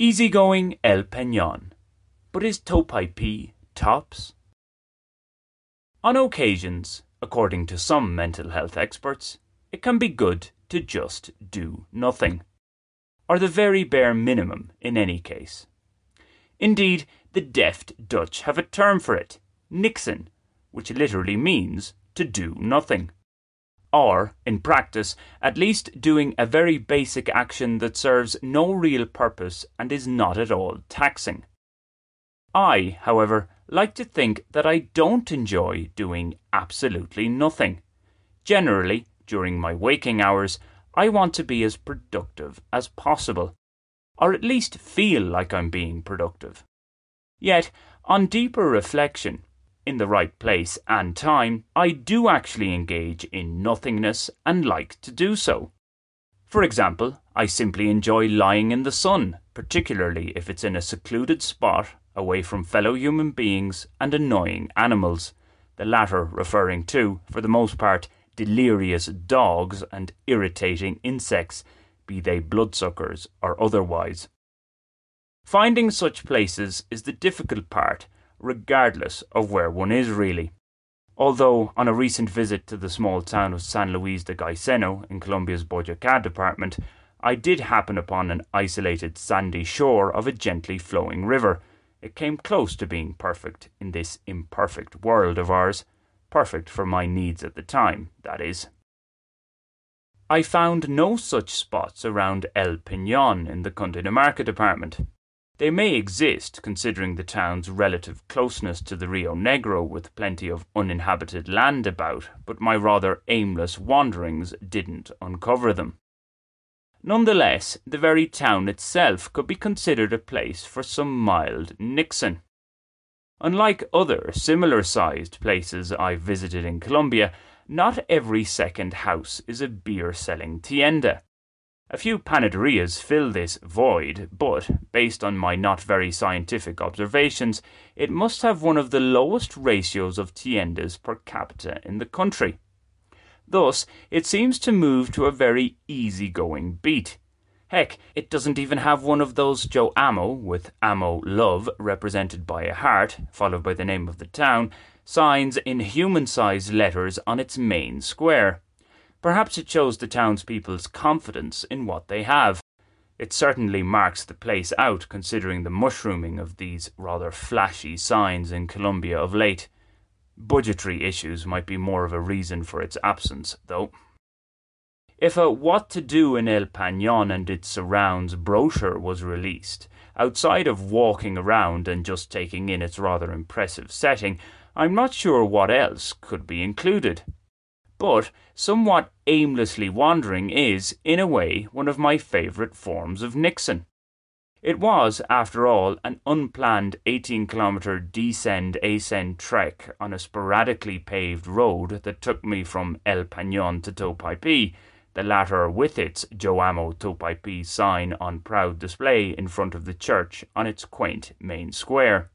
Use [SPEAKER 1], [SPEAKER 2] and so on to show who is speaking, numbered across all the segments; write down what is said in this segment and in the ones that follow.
[SPEAKER 1] Easygoing El Peñon. But is Topaipí tops? On occasions, according to some mental health experts, it can be good to just do nothing, or the very bare minimum in any case. Indeed, the deft Dutch have a term for it, niksen, which literally means to do nothing. Or, in practice, at least doing a very basic action that serves no real purpose and is not at all taxing. I, however, like to think that I don't enjoy doing absolutely nothing. Generally, during my waking hours, I want to be as productive as possible, or at least feel like I'm being productive. Yet, on deeper reflection, in the right place and time, I do actually engage in nothingness and like to do so. For example, I simply enjoy lying in the sun, particularly if it's in a secluded spot away from fellow human beings and annoying animals, the latter referring to, for the most part, delirious dogs and irritating insects, be they bloodsuckers or otherwise. Finding such places is the difficult part, regardless of where one is really. Although, on a recent visit to the small town of San Luis de Gaiseno in Colombia's Boyacá department, I did happen upon an isolated sandy shore of a gently flowing river. It came close to being perfect in this imperfect world of ours, perfect for my needs at the time, that is. I found no such spots around El Peñon in the Cundinamarca department. They may exist, considering the town's relative closeness to the Rio Negro with plenty of uninhabited land about, but my rather aimless wanderings didn't uncover them. Nonetheless, the very town itself could be considered a place for some mild niksen. Unlike other similar-sized places I've visited in Colombia, not every second house is a beer-selling tienda. A few panaderias fill this void, but, based on my not very scientific observations, it must have one of the lowest ratios of tiendas per capita in the country. Thus, it seems to move to a very easygoing beat. Heck, it doesn't even have one of those Yo Amo, with Amo Love represented by a heart, followed by the name of the town, signs in human-sized letters on its main square. Perhaps it shows the townspeople's confidence in what they have. It certainly marks the place out, considering the mushrooming of these rather flashy signs in Colombia of late. Budgetary issues might be more of a reason for its absence, though. If a What to Do in El Peñon and its surrounds brochure was released, outside of walking around and just taking in its rather impressive setting, I'm not sure what else could be included. But somewhat aimlessly wandering is, in a way, one of my favourite forms of niksen. It was, after all, an unplanned 18-kilometre descend-ascend trek on a sporadically paved road that took me from El Peñon to Topaipí, the latter with its Yo Amo Topaipí sign on proud display in front of the church on its quaint main square.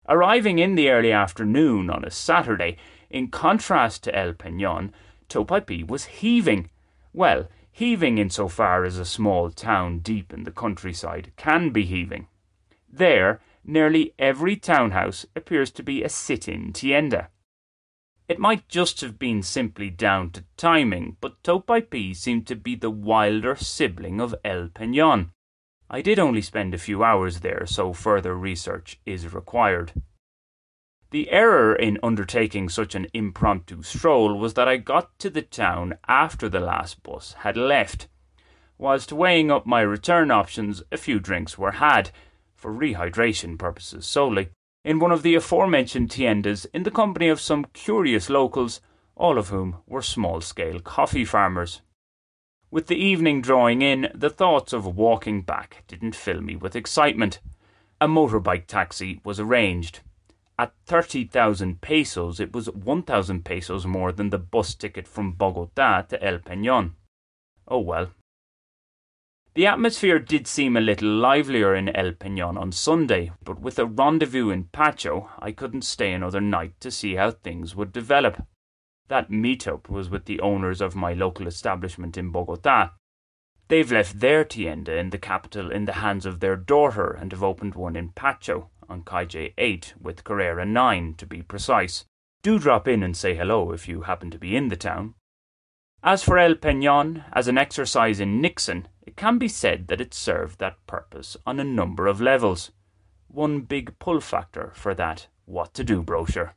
[SPEAKER 1] Arriving in the early afternoon on a Saturday, in contrast to El Peñon, Topaipí was heaving. Well, heaving insofar as a small town deep in the countryside can be heaving. There, nearly every townhouse appears to be a sit-in tienda. It might just have been simply down to timing, but Topaipí seemed to be the wilder sibling of El Peñon. I did only spend a few hours there, so further research is required. The error in undertaking such an impromptu stroll was that I got to the town after the last bus had left. Whilst weighing up my return options, a few drinks were had, for rehydration purposes solely, in one of the aforementioned tiendas in the company of some curious locals, all of whom were small-scale coffee farmers. With the evening drawing in, the thoughts of walking back didn't fill me with excitement. A motorbike taxi was arranged. At 30,000 pesos, it was 1,000 pesos more than the bus ticket from Bogotá to El Peñon. Oh well. The atmosphere did seem a little livelier in El Peñon on Sunday, but with a rendezvous in Pacho, I couldn't stay another night to see how things would develop. That meet-up was with the owners of my local establishment in Bogotá. They've left their tienda in the capital in the hands of their daughter and have opened one in Pacho on Calle 8 with Carrera 9 to be precise. Do drop in and say hello if you happen to be in the town. As for El Peñon, as an exercise in Nixon, it can be said that it served that purpose on a number of levels. One big pull factor for that What to Do brochure.